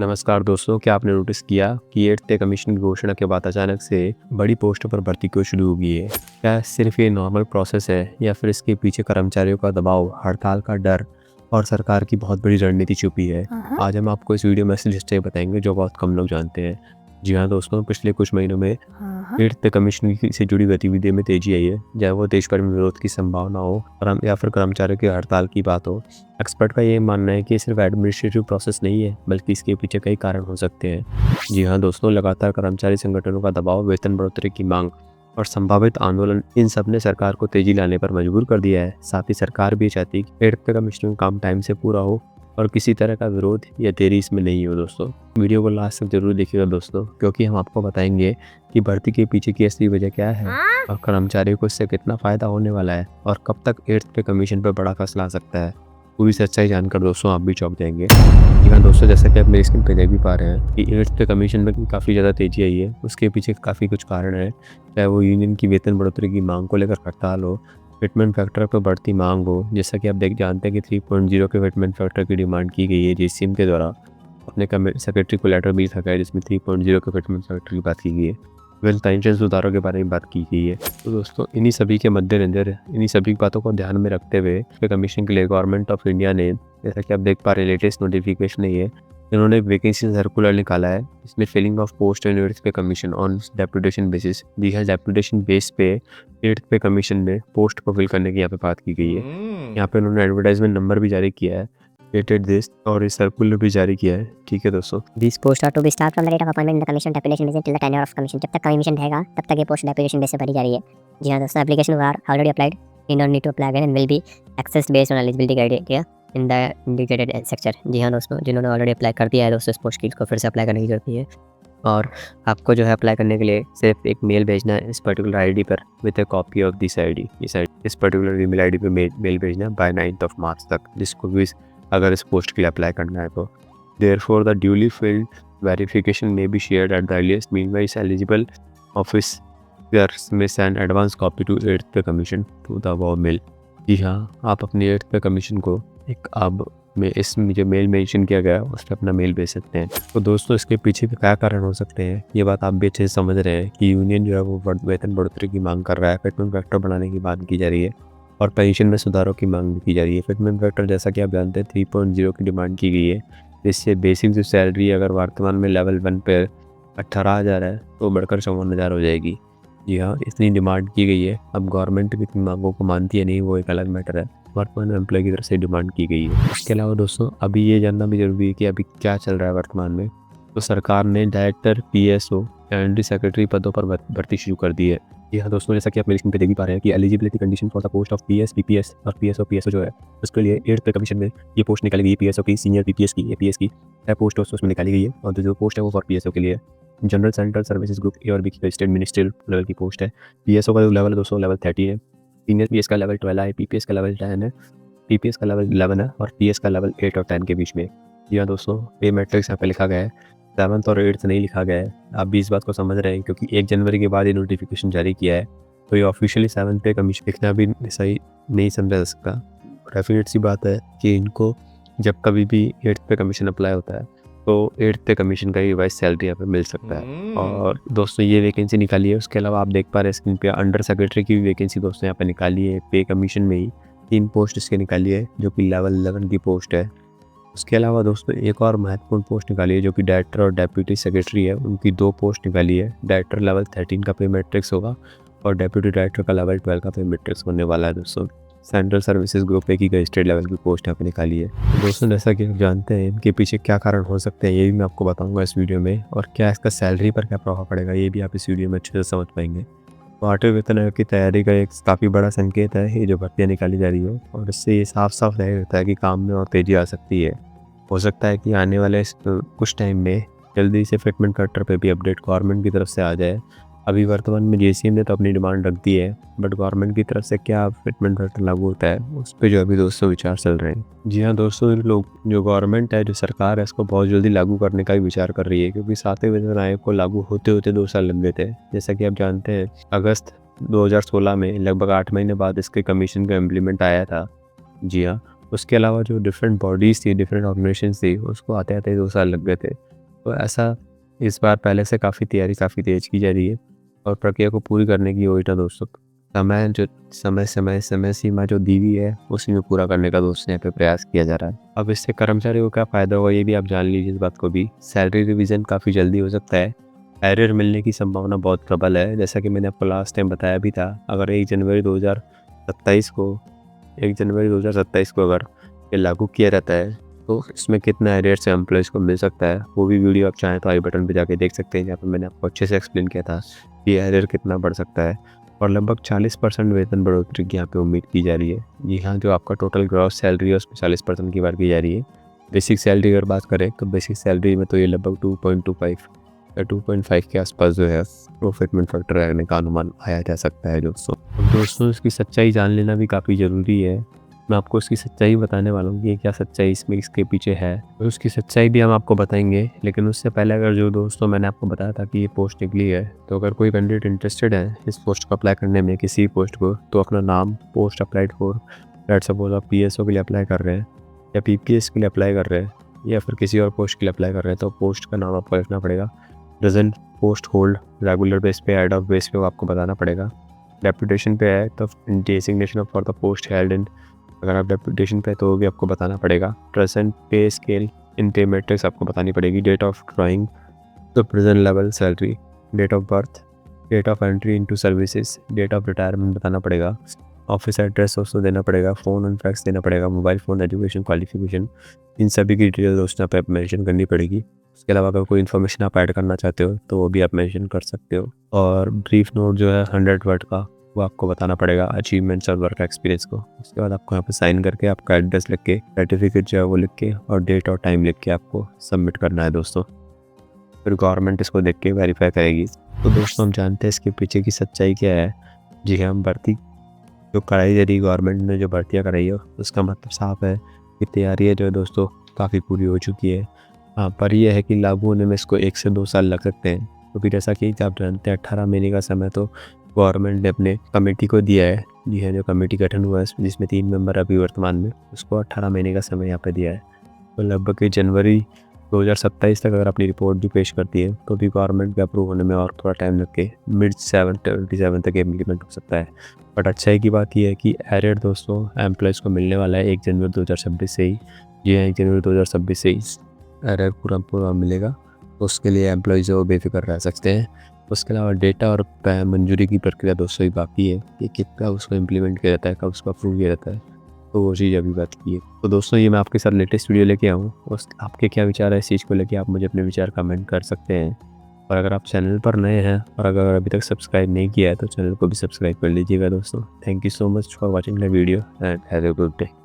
नमस्कार दोस्तों, क्या आपने नोटिस किया कि 8th पे कमीशन की घोषणा के बाद अचानक से बड़ी पोस्टों पर भर्ती क्यों शुरू हो गई है? क्या सिर्फ ये नॉर्मल प्रोसेस है या फिर इसके पीछे कर्मचारियों का दबाव, हड़ताल का डर और सरकार की बहुत बड़ी रणनीति छुपी है? हाँ। आज हम आपको इस वीडियो में ऐसी हिस्ट्री बताएंगे जो बहुत कम लोग जानते हैं। जी हाँ दोस्तों, पिछले कुछ महीनों में हाँ। 8th पे कमीशन से जुड़ी गतिविधियों में तेजी आई है, चाहे वो देश भर में विरोध की संभावना हो या फिर कर्मचारियों की हड़ताल की बात हो। एक्सपर्ट का ये मानना है कि ये सिर्फ एडमिनिस्ट्रेटिव प्रोसेस नहीं है, बल्कि इसके पीछे कई कारण हो सकते हैं। जी हाँ दोस्तों, लगातार कर्मचारी संगठनों का दबाव, वेतन बढ़ोतरी की मांग और संभावित आंदोलन, इन सब ने सरकार को तेजी लाने पर मजबूर कर दिया है। साथ ही सरकार भी चाहती है कि 8th पे कमीशन का काम टाइम से पूरा हो और किसी तरह का विरोध या देरी इसमें नहीं हो। दोस्तों, वीडियो को लास्ट तक जरूर देखिएगा दोस्तों, क्योंकि हम आपको बताएंगे कि भर्ती के पीछे की असली वजह क्या है और कर्मचारियों को इससे कितना फायदा होने वाला है और कब तक 8th पे कमीशन पर बड़ा फैसला आ सकता है। पूरी सच्चाई जानकर दोस्तों आप भी चौंक जाएंगे। जी हाँ दोस्तों, जैसा कि आप मेरी स्क्रीन पर देख भी पा रहे हैं कि 8th पे कमीशन में काफ़ी ज़्यादा तेजी आई है। उसके पीछे काफ़ी कुछ कारण है, चाहे वो यूनियन की वेतन बढ़ोतरी की मांग को लेकर हड़ताल हो, फिटमेंट फैक्टर पर बढ़ती मांग हो। जैसा कि आप जानते हैं कि 3.0 के फिटमेंट फैक्टर की डिमांड की गई है जेसीएम के द्वारा। अपने सेक्रेटरी को लेटर भी लिखा गया है जिसमें 3.0 के फिटमेंट फैक्टर की बात की गई है। वेल पेंशन सुधारों के बारे में बात की गई है। तो दोस्तों, इन्हीं सभी के मद्देनजर, इन्हीं सभी बातों को ध्यान में रखते हुए पे कमीशन के लिए गवर्नमेंट ऑफ इंडिया ने, जैसा कि आप देख पा रहे हैं, लेटेस्ट नोटिफिकेशन है ये, इन्होंने वैकेंसी सर्कुलर निकाला है। इसमें filling of post and 8th पे कमीशन ऑन डेप्यूटेशन बेसिस। जी हाँ, डेप्यूटेशन बेस पे 8th पे कमीशन में पोस्ट को फिल करने की यहाँ पे बात की गई है। यहाँ पे उन्होंने एडवर्टाइजमेंट नंबर भी जारी किया है, डेटेड दिस, और इस सर्कुलर भी जारी किया है। ठीक है दोस्तों, These posts are to be started from the date of appointment in the commission deputation basis till the tenure of commission. जब तक कमीशन रहेगा तब तक ये पोस्ट डेपुटेशन बेस से भरी जा रही है। जी हाँ दोस्तों, application are already applied, you don't need to apply again and will be accessed based on eligibility criteria in the indicated sector। जी हाँ दोस्तों, जिन्होंने ऑलरेडी अप्लाई कर दिया है दोस्तों, इस पोस्ट की को फिर से अप्लाई करने की जरूरत नहीं है। और आपको जो है अप्लाई करने के लिए सिर्फ एक मेल भेजना है इस पर्टिकुलर आईडी पर with A copy of this ID. इस पर्टिकुलर ईमेल आईडी पे मेल भेजना है बाय 9th of March तक, जिसको भी अगर इस पोस्ट के लिए अप्लाई करना है तो। Therefore, the duly filled verification may be shared at the earliest. Meanwhile, eligible officers may send advance copy to 8th पे commission to the above mail। जी हाँ, आप अपनी 8th पे कमीशन को एक अब में इसमें जो मेल मेंशन किया गया है उस पर अपना मेल भेज सकते हैं। तो दोस्तों, इसके पीछे के क्या कारण हो सकते हैं, ये बात आप भी अच्छे से समझ रहे हैं कि यूनियन जो है वो वेतन बढ़ोतरी की मांग कर रहा है, फिटमेंट फैक्टर बढ़ाने की बात की जा रही है और पेंशन में सुधारों की मांग की जा रही है। फिटमेंट फैक्टर, जैसा कि आप जानते हैं, 3.0 की डिमांड की गई है, जिससे बेसिक जो सैलरी अगर वर्तमान में लेवल 1 पर 18,000 है तो बढ़कर 54,000 हो जाएगी। जी हाँ, इतनी डिमांड की गई है। अब गवर्नमेंट भी इतनी मांगों को मानती है नहीं, वो एक अलग मैटर है। वर्तमान में एम्प्लॉय की तरफ से डिमांड की गई है। इसके अलावा दोस्तों, अभी ये जानना भी जरूरी है कि अभी क्या चल रहा है वर्तमान में। तो सरकार ने डायरेक्टर, पीएसओ, एंड सेक्रेटरी पदों पर भर्ती शुरू कर दी है। जी हाँ दोस्तों, जैसा कि आप मेरी स्क्रीन पे देख ही पा रहे हैं कि eligibility condition for the post of PS, PPS और पीएसओ जो है उसके लिए 8th पे कमीशन में ये पोस्ट निकाली गई है। पीएसओ की, सीनियर पीपीएस की, एपीएस की पोस्ट उसमें निकाली गई है। और जो पोस्ट है वो फॉर पीएसओ के लिए general central services group A और बी की स्टेट मिनिस्ट्रियल लेवल की पोस्ट है। पीएसओ का जो लेवल है दोस्तों, लेवल 30 है। सीनियर पीएस का लेवल 12 है, पीपीएस का लेवल 10 है, पीपीएस का लेवल 11 है और पीएस का लेवल 8 और 10 के बीच में। जी हाँ दोस्तों, पे मैट्रिक्स यहाँ पे लिखा गया है, 7th और 8th नहीं लिखा गया है। आप भी इस बात को समझ रहे हैं क्योंकि 1 जनवरी के बाद ये नोटिफिकेशन जारी किया है, तो ये ऑफिशियली 7th पे कमीशन लिखना भी सही नहीं समझा जा सकता। डेफिनेट सी बात है कि इनको जब कभी भी 8th पे कमीशन अप्लाई होता है तो 8th पे कमीशन का रिवाइज सैलरी यहाँ पे मिल सकता है। और दोस्तों, ये वैकेंसी निकाली है। उसके अलावा आप देख पा रहे हैं स्क्रीन पे अंडर सेक्रेटरी की भी वैकेंसी दोस्तों यहाँ पे निकाली है। पे कमीशन में ही 3 पोस्ट इसके निकाली है जो कि लेवल 11 की पोस्ट है। उसके अलावा दोस्तों, एक और महत्वपूर्ण पोस्ट निकाली है जो कि डायरेक्टर और डेप्यूटी सेक्रेटरी है, उनकी 2 पोस्ट निकाली है। डायरेक्टर लेवल 13 का पे मैट्रिक्स होगा और डेप्यूटी डायरेक्टर का लेवल 12 का पे मैट्रिक्स होने वाला है। दोस्तों, सेंट्रल सर्विसेज ग्रुप ए की गजिस्ट्रेड लेवल की पोस्ट यहाँ पे निकाली है। तो दोस्तों, जैसा कि आप जानते हैं इनके पीछे क्या कारण हो सकते हैं ये भी मैं आपको बताऊंगा इस वीडियो में, और क्या इसका सैलरी पर क्या प्रभाव पड़ेगा ये भी आप इस वीडियो में अच्छे से समझ पाएंगे। तो 8वें वेतन आयोग की तैयारी का एक काफ़ी बड़ा संकेत है ये जो भर्तियाँ निकाली जा रही है, और इससे ये साफ साफ जाहिर होता है कि काम में और तेज़ी आ सकती है। हो सकता है कि आने वाले कुछ टाइम में जल्दी से फिटमेंट फैक्टर पे भी अपडेट गवर्नमेंट की तरफ से आ जाए। अभी वर्तमान में जेसीएम ने तो अपनी डिमांड रख दी है, बट गवर्नमेंट की तरफ से क्या फिटमेंट फैक्टर लागू होता है उस पर जो अभी दोस्तों विचार चल रहे हैं। जी हाँ दोस्तों, लोग जो गवर्नमेंट है, जो सरकार है, इसको बहुत जल्दी लागू करने का भी विचार कर रही है, क्योंकि 7वें वेतन आयोग को लागू होते होते 2 साल लग गए थे। जैसा कि आप जानते हैं, अगस्त 2016 में लगभग 8 महीने बाद इसके कमीशन का इम्प्लीमेंट आया था। जी हाँ, उसके अलावा जो डिफरेंट बॉडीज़ थी, डिफरेंट ऑर्गेनाइजेशन थी, उसको आते आते 2 साल लग गए थे। तो ऐसा इस बार पहले से काफ़ी तैयारी काफ़ी तेज़ की जा रही है और प्रक्रिया को पूरी करने की योजना दोस्तों समय सीमा जो दी हुई है उसी में पूरा करने का दोस्तों यहाँ पे प्रयास किया जा रहा है। अब इससे कर्मचारियों को क्या फ़ायदा होगा ये भी आप जान लीजिए इस बात को भी। सैलरी रिवीजन काफ़ी जल्दी हो सकता है। एरियर मिलने की संभावना बहुत प्रबल है, जैसा कि मैंने आपको लास्ट टाइम बताया भी था। अगर 1 जनवरी 2027 को अगर ये लागू किया रहता है तो इसमें कितना एरियर से एम्प्लॉयज़ को मिल सकता है, वो भी वीडियो आप चाहें तो आई बटन पे जाके देख सकते हैं, जहाँ पे मैंने आपको अच्छे से एक्सप्लेन किया था कि एरियर कितना बढ़ सकता है। और लगभग 40% वेतन बढ़ोतरी की यहाँ पे उम्मीद की जा रही है। जी हाँ, जो आपका टोटल ग्रॉस सैलरी है उसमें 40% की बात की जा रही है। बेसिक सैलरी अगर बात करें तो बेसिक सैलरी में तो ये लगभग 2.25 या 2.5 के आसपास जो है वो फिटमेंट फैक्टर रहने का अनुमान आया जा सकता है दोस्तों। अब दोस्तों इसकी सच्चाई जान लेना भी काफ़ी ज़रूरी है। मैं आपको उसकी सच्चाई बताने वाला हूँ कि ये क्या सच्चाई इसमें इसके पीछे है, और उसकी सच्चाई भी हम आपको बताएंगे। लेकिन उससे पहले अगर जो दोस्तों मैंने आपको बताया था कि ये पोस्ट निकली है, तो अगर कोई कैंडिडेट इंटरेस्टेड है इस पोस्ट को अप्लाई करने में, किसी पोस्ट को, तो अपना नाम post applied for, let's suppose आप PSO के लिए अप्लाई कर रहे हैं या PPS के लिए अप्लाई कर रहे हैं या फिर किसी और पोस्ट के लिए अप्लाई कर रहे हैं, तो पोस्ट का नाम आपको लिखना पड़ेगा। डजन पोस्ट होल्ड रेगुलर बेस पे, एड ऑफ बेस पे वो आपको बताना पड़ेगा। डेप्यूटेशन पे है तो designation for the post held in, अगर आप डेप्यूटेशन पे तो वो भी आपको बताना पड़ेगा। प्रेजेंट पे स्केल इन पे मैट्रिक्स आपको बतानी पड़ेगी। Date of drawing to present level salary, date of birth, date of entry into services, date of retirement बताना पड़ेगा। ऑफिस एड्रेस दोस्तों देना पड़ेगा, फ़ोन एंड फैक्स देना पड़ेगा, मोबाइल फ़ोन, एजुकेशन क्वालिफिकेशन, इन सभी की डिटेल दोस्तों आप मेंशन करनी पड़ेगी। उसके अलावा अगर कोई इन्फॉर्मेशन आप ऐड करना चाहते हो तो वो भी आप मेंशन कर सकते हो। और ब्रीफ नोट जो है 100 वर्ड का वो आपको बताना पड़ेगा, अचीवमेंट्स और वर्क एक्सपीरियंस को। उसके बाद आपको यहाँ पे साइन करके आपका एड्रेस लिख के, सर्टिफिकेट जो है वो लिख के और डेट और टाइम लिख के आपको सबमिट करना है दोस्तों। फिर गवर्नमेंट इसको देख के वेरीफाई करेगी। तो दोस्तों हम जानते हैं इसके पीछे की सच्चाई क्या है। जी हाँ, भर्ती जो कराई जा रही गवर्नमेंट ने जो भर्तियाँ कराई है उसका मतलब साफ है कि तैयारी है जो है दोस्तों काफ़ी पूरी हो चुकी है। हाँ, पर यह है कि लागू होने में इसको 1 से 2 साल लग सकते हैं, क्योंकि जैसा कि आप जानते हैं 18 महीने का समय तो गवर्नमेंट ने अपने कमेटी को दिया है। जी हाँ, जो कमेटी गठन हुआ है जिसमें 3 मेंबर अभी वर्तमान में, उसको 18 महीने का समय यहाँ पे दिया है। तो लगभग जनवरी 2027 तक अगर अपनी रिपोर्ट भी पेश करती है तो भी गवर्नमेंट के अप्रूव होने में और थोड़ा टाइम लग के mid-2027 तक इम्प्लीमेंट हो सकता है। बट अच्छाई की बात यह है कि एरियर दोस्तों एम्प्लॉयज़ को मिलने वाला है 1 जनवरी 2026 से ही। जी हाँ, 1 जनवरी 2026 से ही एरियर पूरा मिलेगा, तो उसके लिए एम्प्लॉयज़ जो बेफिक्र रह सकते हैं। उसके अलावा डेटा और मंजूरी की प्रक्रिया दोस्तों ही बाकी है कि कितना उसको इम्प्लीमेंट किया जाता है, कब उसको अप्रूव किया जाता है, तो वो चीज़ अभी बात की है। तो दोस्तों ये मैं आपके साथ लेटेस्ट वीडियो लेके आऊँ, उस आपके क्या विचार है इस चीज़ को लेके, आप मुझे अपने विचार कमेंट कर सकते हैं। और अगर आप चैनल पर नए हैं और अगर अभी तक सब्सक्राइब नहीं किया है तो चैनल को भी सब्सक्राइब कर लीजिएगा दोस्तों। Thank you so much for watching the video and have a good day.